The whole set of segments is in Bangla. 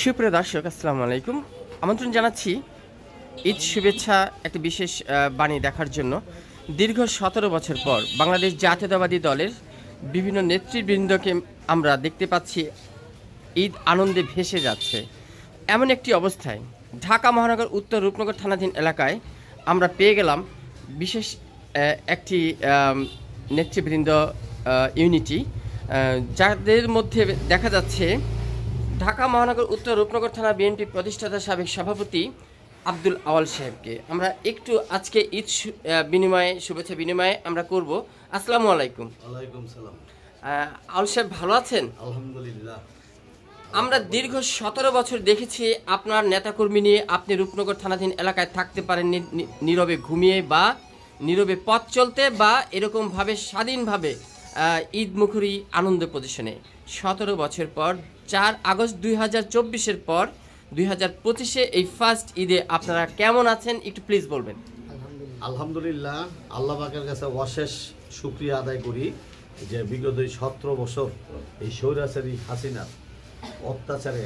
সুপ্রিয় দর্শক, আসসালামু আলাইকুম। আমন্ত্রণ জানাচ্ছি ঈদ শুভেচ্ছা একটি বিশেষ বাণী দেখার জন্য। দীর্ঘ 17 বছর পর বাংলাদেশ জাতীয়তাবাদী দলের বিভিন্ন নেতৃবৃন্দকে আমরা দেখতে পাচ্ছি ঈদ আনন্দে ভেসে যাচ্ছে। এমন একটি অবস্থায় ঢাকা মহানগর উত্তর রূপনগর থানাধীন এলাকায় আমরা পেয়ে গেলাম বিশেষ একটি নেতৃবৃন্দ ইউনিটি, যাদের মধ্যে দেখা যাচ্ছে ঢাকা মহানগর উত্তর রূপনগর থানা বিএনপি প্রতিষ্ঠাতা সাবেক সভাপতি আব্দুল আওয়াল সাহেবকে আমরা একটু আজকে ঈদ শুভেচ্ছা বিনিময়ে আমরা করব। আসসালামু আলাইকুম। ওয়ালাইকুম সালাম। আওয়াল সাহেব ভালো আছেন? আলহামদুলিল্লাহ। আমরা দীর্ঘ 17 বছর দেখেছি আপনার নেতাকর্মী নিয়ে আপনি রূপনগর থানাধীন এলাকায় থাকতে পারেননি, নীরবে ঘুমিয়ে বা নীরবে পথ চলতে বা এরকমভাবে স্বাধীনভাবে ঈদ মুখরি আনন্দ পজিশনে। 17 বছর পর 4 আগস্ট 2024-এর পর 2025-এ এই ফার্স্ট ঈদে আপনারা কেমন আছেন একটু প্লিজ বলবেন। আলহামদুলিল্লাহ, আল্লাহ পাকের কাছে অশেষ শুকরিয়া আদায় করি যে বিগত 17 বছর এই স্বৈরাচারী হাসিনার অত্যাচারে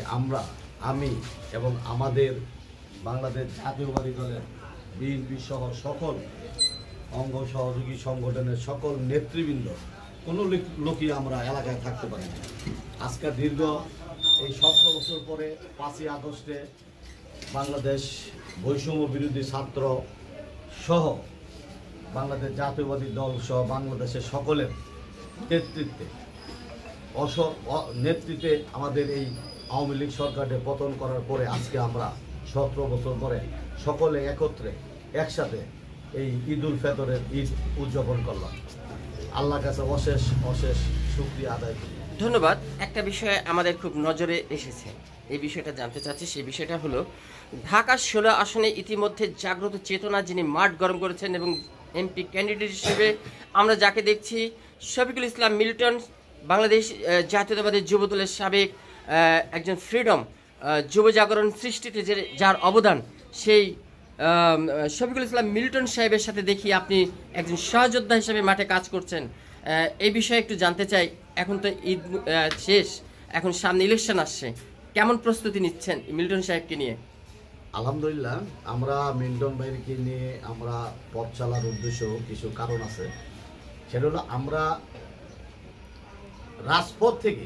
আমি এবং আমাদের বাংলাদেশ জাতীয়বাদী দলের বিএনপি সহ সকল অঙ্গ সহযোগী সংগঠনের সকল নেতৃবৃন্দ কোনো লোকই আমরা এলাকায় থাকতে পারি না। আজকে দীর্ঘ এই 17 বছর পরে 5ই আগস্টে বাংলাদেশ বৈষম্য বিরোধী ছাত্র সহ বাংলাদেশ জাতীয়বাদী দল সহ বাংলাদেশের সকলের নেতৃত্বে আমাদের এই আওয়ামী লীগ সরকারকে পতন করার পরে আজকে আমরা 17 বছর পরে সকলে একত্রে একসাথে এই ঈদ উল ফিতরের ঈদ উদযাপন করলাম। আল্লাহর কাছে অশেষ অশেষ শুকরিয়া আদায় করি। ধন্যবাদ। একটা বিষয় আমাদের খুব নজরে এসেছে, এই বিষয়টা জানতে চাচ্ছি। সেই বিষয়টা হলো ঢাকা 16 আসনে ইতিমধ্যে জাগ্রত চেতনা যিনি মাঠ গরম করেছেন এবং এমপি ক্যান্ডিডেট হিসেবে আমরা যাকে দেখছি শফিকুল ইসলাম মিল্টন, বাংলাদেশ জাতীয়তাবাদী যুব দলের সাবেক একজন ফ্রিডম যুব জাগরণ সৃষ্টিতে যার অবদান, সেই শফিকুল ইসলাম মিল্টন সাহেবের সাথে দেখি আপনি একজন সহযোদ্ধা হিসেবে মাঠে কাজ করছেন। এই বিষয়ে একটু জানতে চাই। এখন তো ঈদ শেষ, এখন সামনে ইলেকশন আসছে, কেমন প্রস্তুতি নিচ্ছেন মিল্টন সাহেবকে নিয়ে? আলহামদুলিল্লাহ, আমরা মিল্টন ভাইকে নিয়ে আমরা পথ চলার উদ্দেশ্য কিছু কারণ আছে। সেটা হলো আমরা রাজপথ থেকে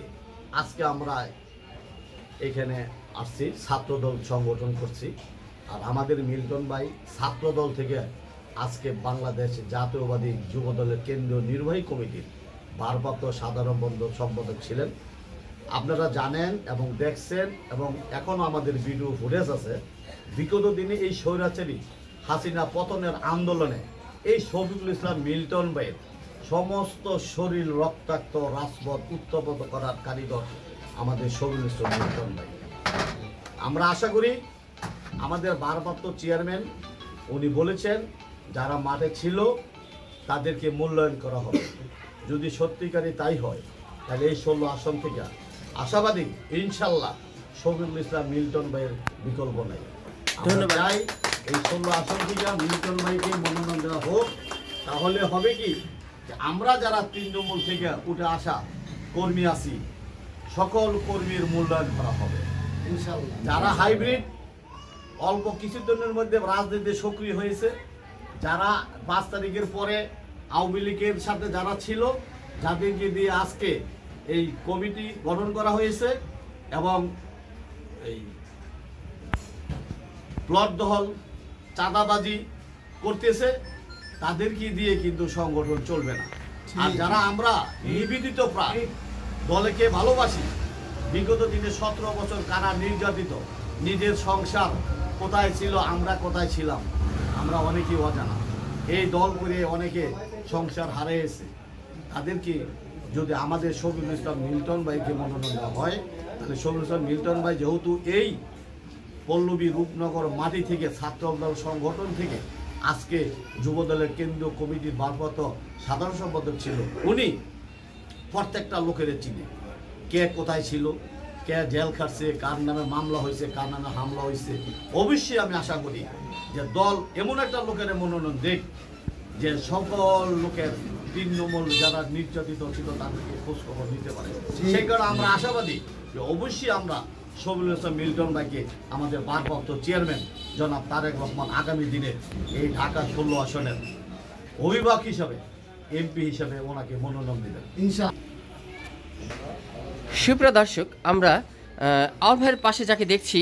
আজকে আমরা এখানে আসছি, ছাত্রদল সংগঠন করছি। আর আমাদের মিল্টন ভাই ছাত্রদল থেকে আজকে বাংলাদেশ জাতীয়বাদী যুব দলের কেন্দ্রীয় নির্বাহী কমিটির ভারপ্রাপ্ত সাধারণ সম্পাদক ছিলেন। আপনারা জানেন এবং দেখছেন এবং এখনও আমাদের ভিডিও ফুটেজ আছে। বিগত দিনে এই স্বৈরাচারী হাসিনা পতনের আন্দোলনে এই শফিকুল ইসলাম মিল্টন ভাইয়ের সমস্ত শরীর রক্তাক্ত রাজপথ উত্তপ্ত করার কারিগর আমাদের শফিকুল ইসলাম মিল্টন ভাই। আমরা আশা করি আমাদের ভারপ্রাপ্ত চেয়ারম্যান উনি বলেছেন যারা মাঠে ছিল তাদেরকে মূল্যায়ন করা হবে। যদি সত্যিকারই তাই হয় তাহলে এই 16 আসন থেকে আশাবাদী ইনশাল্লাহ শফিকুল ইসলাম মিল্টন ভাইয়ের বিকল্প নেই। আমরা চাই এই 16 আসন থেকে মিল্টন ভাইকে মনোনয়ন দেওয়া হোক। তাহলে হবে কি, আমরা যারা তৃণমূল থেকে উঠে আসা কর্মী আছি সকল কর্মীর মূল্যায়ন করা হবে ইনশাল্লাহ। যারা হাইব্রিড অল্প কিছুদিনের মধ্যে রাজনীতিতে সক্রিয় হয়েছে, যারা 5 তারিখের পরে আওয়ামী লীগের সাথে যারা ছিল, যাদেরকে দিয়ে আজকে এই কমিটি গঠন করা হয়েছে এবং এই প্লট দখল চাঁদাবাজি করতেছে, তাদেরকে দিয়ে কিন্তু সংগঠন চলবে না। আর যারা আমরা নিবেদিত প্রাণ দলকে ভালোবাসি, বিগত দিনে 17 বছর কারা নির্যাতিত, নিজের সংসার কোথায় ছিল, আমরা কোথায় ছিলাম, আমরা অনেকেই অজানা। এই দল করে অনেকে সংসার হারিয়েছে। তাদেরকে যদি আমাদের শফিকুল ইসলাম মিল্টন ভাইকে মনোনয়ন দেওয়া হয় তাহলে শফিকুল ইসলাম মিল্টন ভাই যেহেতু এই পল্লবী রূপনগর মাটি থেকে ছাত্রদল সংগঠন থেকে আজকে যুবদলের কেন্দ্রীয় কমিটির ভারপ্রাপ্ত সাধারণ সম্পাদক ছিল, উনি প্রত্যেকটা লোকের চিনে, কে কোথায় ছিল, কে জেল খাটছে, কার নামে মামলা হয়েছে, কার নামে হামলা হয়েছে। অবশ্যই আমি আশা করি যে দল এমন একটা লোকের মনোনয়ন দেখ যে সকল লোকের তৃণমূল যারা নির্যাতিত ছিল তাদেরকে খোঁজখবর নিতে পারে। সেই কারণে আমরা আশাবাদী যে অবশ্যই আমরা শফিকুল ইসলাম মিল্টন ভাইকে আমাদের ভারপ্রাপ্ত চেয়ারম্যান জনাব তারেক রহমান আগামী দিনে এই ঢাকা 16 আসনের অভিভাবক হিসাবে, এমপি হিসাবে ওনাকে মনোনয়ন দেবেন ইনশাআল্লাহ। সুপ্রিয় দর্শক, আমরা আওয়াল ভাইয়ের পাশে যাকে দেখছি,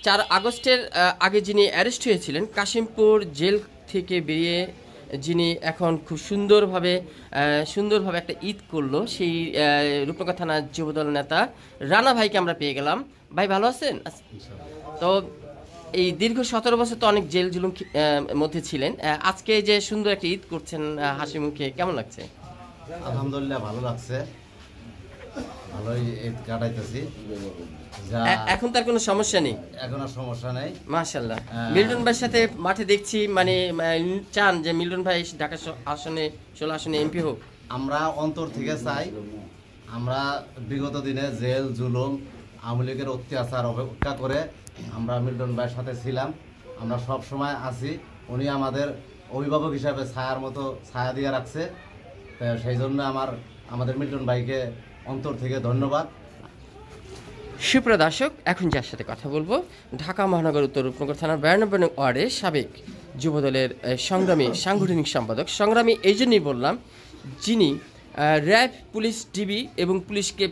4 আগস্টের আগে যিনি অ্যারেস্ট হয়েছিলেন, কাশিমপুর জেল থেকে বেরিয়ে যিনি এখন খুব সুন্দরভাবে একটা ঈদ করলো, সেই রূপনগর থানার যুবদল নেতা রানা ভাইকে আমরা পেয়ে গেলাম। ভাই ভালো আছেন? তো এই দীর্ঘ 17 বছর তো অনেক জেল জুলুম মধ্যে ছিলেন, আজকে যে সুন্দর একটা ঈদ করছেন হাসি মুখে, কেমন লাগছে? আলহামদুলিল্লাহ ভালো লাগছে, ভালোই ঈদ কাটাইতেছি। এখন তার কোনো সমস্যা নেই? এখন আর সমস্যা নেই, মাশাআল্লাহ। মিল্টন ভাইয়ের সাথে মাঠে দেখছি, মানে চান যে মিল্টন ভাই ঢাকা আসনে 16 আসনে এমপি হোক? আমরা অন্তর থেকে চাই। আমরা বিগত দিনে জেল জুলুম আওয়ামী লীগের অত্যাচার অপেক্ষা করে আমরা মিল্টন ভাইয়ের সাথে ছিলাম, আমরা সব সময় আছি। উনি আমাদের অভিভাবক হিসাবে ছায়ার মতো ছায়া দিয়ে রাখছে, তো সেই জন্য আমাদের মিল্টন ভাইকে অন্তর থেকে ধন্যবাদ। সুপ্রিয় দর্শক, এখন যার সাথে কথা বলবো, ঢাকা মহানগর উত্তর রূপনগর থানার 92 নং ওয়ার্ডের সাবেক যুবদলের সংগ্রামী সাংগঠনিক সম্পাদক। সংগ্রামী এই জন্যই বললাম, যিনি র্যাব, পুলিশ, ডিবি এবং পুলিশকে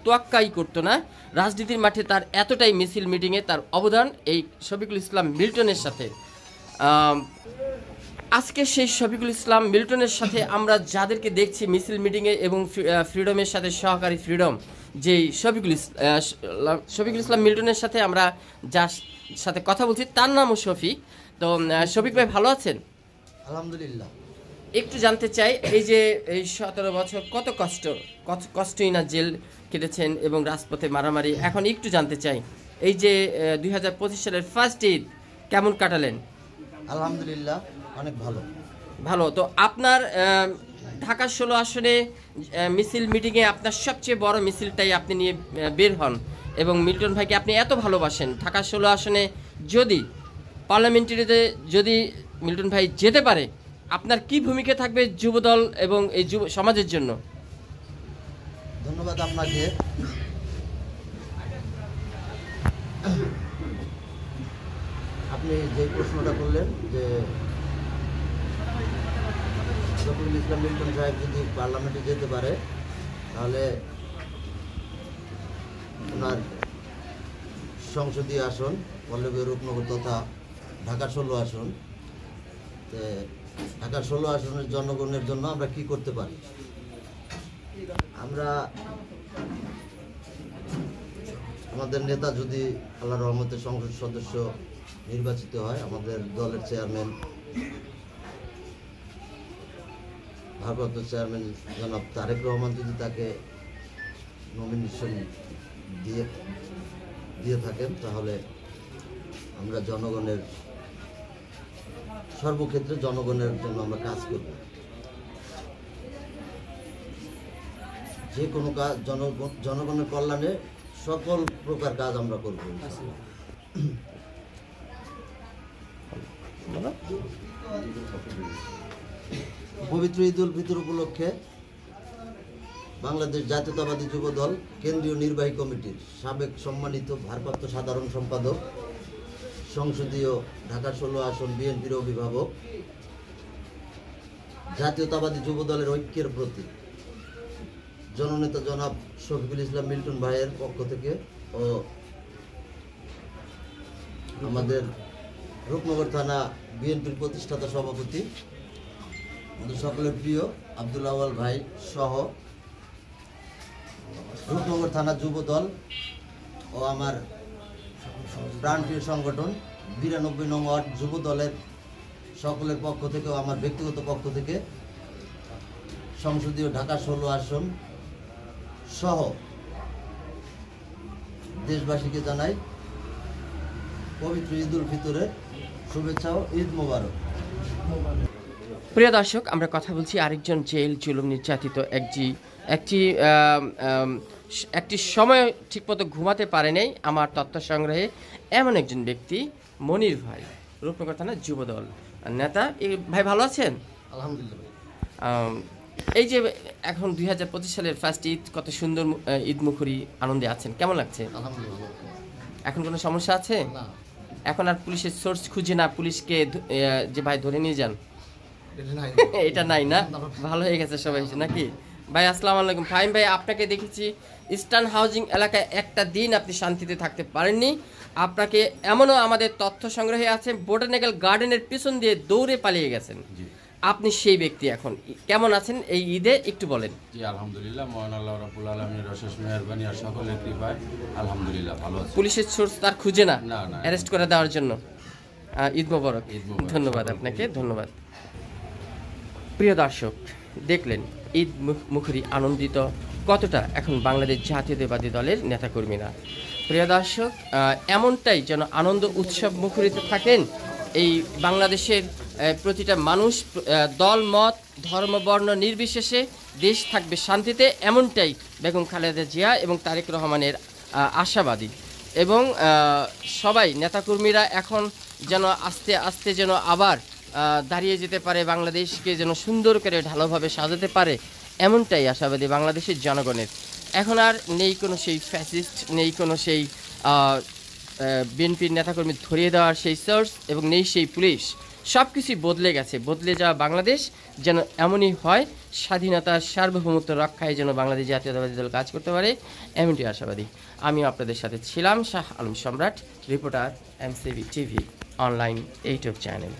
তোয়াক্কাই করতো না, রাজনীতির মাঠে তার এতটাই মিছিল মিটিংয়ে তার অবদান, এই শফিকুল ইসলাম মিল্টনের সাথে। আজকে সেই শফিকুল ইসলাম মিল্টনের সাথে আমরা যাদেরকে দেখছি মিছিল মিটিংয়ে এবং ফ্রিডমের সাথে সহকারী ফ্রিডম, যেই শফিকুল ইসলাম মিল্টনের সাথে আমরা যার সাথে কথা বলছি তার নামও শফিক। তো শফিক ভাই ভালো আছেন? আলহামদুলিল্লাহ। একটু জানতে চাই, এই যে এই 17 বছর কত কষ্টই না জেল কেটেছেন এবং রাজপথে মারামারি, এখন একটু জানতে চাই এই যে 2025 সালের ফার্স্ট ঈদ কেমন কাটালেন? আলহামদুলিল্লাহ অনেক ভালো। তো আপনার ঢাকা 16 আসনে মিছিল মিটিংয়ে আপনার সবচেয়ে বড় মিছিলটাই আপনি নিয়ে বের হন, এবং মিল্টন ভাইকে আপনি এত ভালোবাসেন। ঢাকা 16 আসনে যদি পার্লামেন্টারিতে যদি মিল্টন ভাই যেতে পারে, আপনার কি ভূমিকা থাকবে যুবদল এবং এই যুব সমাজের জন্য? ধন্যবাদ আপনাকে। আপনি যে প্রশ্নটা করলেন যে শফিকুল ইসলাম মিল্টন সাহেব যদি পার্লামেন্টে যেতে পারে, তাহলে ওনার সংসদীয় আসন পল্লবী রূপনগর তথা ঢাকা 16 আসন, ঢাকা 16 আসনের জনগণের জন্য আমরা কি করতে পারি? আমরা আমাদের নেতা যদি আল্লাহর রহমতে সংসদ সদস্য নির্বাচিত হয়, আমাদের দলের চেয়ারম্যান, ভারপ্রাপ্ত চেয়ারম্যান জনাব তারেক রহমান যদি তাকে নমিনেশন দিয়ে থাকেন, তাহলে আমরা জনগণের সর্বক্ষেত্রে জনগণের জন্য আমরা কাজ করব। যে কোনো কাজ জনগণের কল্যাণে সকল প্রকার কাজ আমরা করব। পবিত্র ঈদ উল ফিতর উপলক্ষে বাংলাদেশ জাতীয়তাবাদী যুবদল কেন্দ্রীয় নির্বাহী কমিটির সাবেক সম্মানিত ভারপ্রাপ্ত সাধারণ সম্পাদক, সংসদীয় ঢাকা 16 আসন বিএনপির অভিভাবক, জাতীয়তাবাদী যুবদলের ঐক্যের প্রতি জননেতা জনাব শফিকুল ইসলাম মিল্টন ভাইয়ের পক্ষ থেকে ও আমাদের রূপনগর থানা বিএনপির প্রতিষ্ঠাতা সভাপতি আমাদের সকলের প্রিয় আব্দুল আওয়াল ভাই সহ রূপনগর থানা যুবদল ও আমার প্রাণপ্রিয় সংগঠন 92 নং ওয়ার্ড যুবদলের সকলের পক্ষ থেকে ও আমার ব্যক্তিগত পক্ষ থেকে সংসদীয় ঢাকা 16 আসন সহ দেশবাসীকে জানাই পবিত্র ঈদ উল ফিতরের শুভেচ্ছা ও ঈদ মোবারক। প্রিয় দর্শক, আমরা কথা বলছি আরেকজন জেল জুলুম নির্যাতিত একটি সময় ঠিকমতো ঘুমাতে পারে নাই আমার তথ্য সংগ্রহে এমন একজন ব্যক্তি, মনির ভাই, রূপনগর থানার যুবদল নেতা। ভাই ভালো আছেন? আলহামদুলিল্লাহ। এই যে এখন 2025 সালের ফার্স্ট ঈদ, কত সুন্দর ঈদ মুখরি আনন্দে আছেন, কেমন লাগছে? আলহামদুলিল্লাহ। এখন কোনো সমস্যা আছে? না, এখন আর পুলিশের সোর্স খুঁজে না, পুলিশকে যে ভাই ধরে নিয়ে যান, এটা নাই। এটা নাই না? ভালো হয়ে গেছে সবাই নাকি? ভাই আসসালামু আলাইকুম। ফাহিম ভাই, আপনাকে দেখেছি ইস্টার্ন হাউজিং এলাকায় একটা দিন আপনি শান্তিতে থাকতে পারেননি। আপনাকে এমনও আমাদের তথ্য সংগ্রহে আছে, বোটানিক্যাল গার্ডেনের পিছন দিয়ে দৌড়ে পালিয়ে গেছেন। আপনি সেই ব্যক্তি। এখন কেমন আছেন এই ঈদে একটু বলেন। জি আলহামদুলিল্লাহ, মহান আল্লাহ রাব্বুল আলামিনের অশেষ মেহেরবানি আর সকলের কৃপায় আলহামদুলিল্লাহ ভালো আছি। পুলিশের সোর্স তার খুঁজে না না, না। অ্যারেস্ট করে দেওয়ার জন্য। ঈদ মোবারক। ঈদ মোবারক। ধন্যবাদ আপনাকে, ধন্যবাদ। প্রিয় দর্শক, দেখলেন ঈদ মুখরি আনন্দিত কতটা এখন বাংলাদেশ জাতীয়তাবাদী দলের নেতাকর্মীরা। প্রিয় দর্শক, এমনটাই যেন আনন্দ উৎসব মুখরিত থাকেন এই বাংলাদেশের প্রতিটা মানুষ, দল মত ধর্ম বর্ণ নির্বিশেষে দেশ থাকবে শান্তিতে, এমনটাই বেগম খালেদা জিয়া এবং তারেক রহমানের আশাবাদী। এবং সবাই নেতাকর্মীরা এখন যেন আস্তে আস্তে যেন আবার দাঁড়িয়ে যেতে পারে, বাংলাদেশকে যেন সুন্দর করে ঢালোভাবে সাজাতে পারে, এমনটাই আশাবাদী বাংলাদেশের জনগণের। এখন আর নেই কোনো সেই ফ্যাসিস্ট, নেই কোনো সেই বিএনপির নেতাকর্মী ধরিয়ে দেওয়ার সেই সোর্স, এবং নেই সেই পুলিশ। সব কিছুই বদলে গেছে। বদলে যাওয়া বাংলাদেশ যেন এমনই হয়, স্বাধীনতার সার্বভৌমত্ব রক্ষায় যেন বাংলাদেশ জাতীয়তাবাদী দল কাজ করতে পারে, এমনটি আশাবাদী। আমিও আপনাদের সাথে ছিলাম, শাহ আলম সম্রাট, reporter, MCV TV online YouTube channel.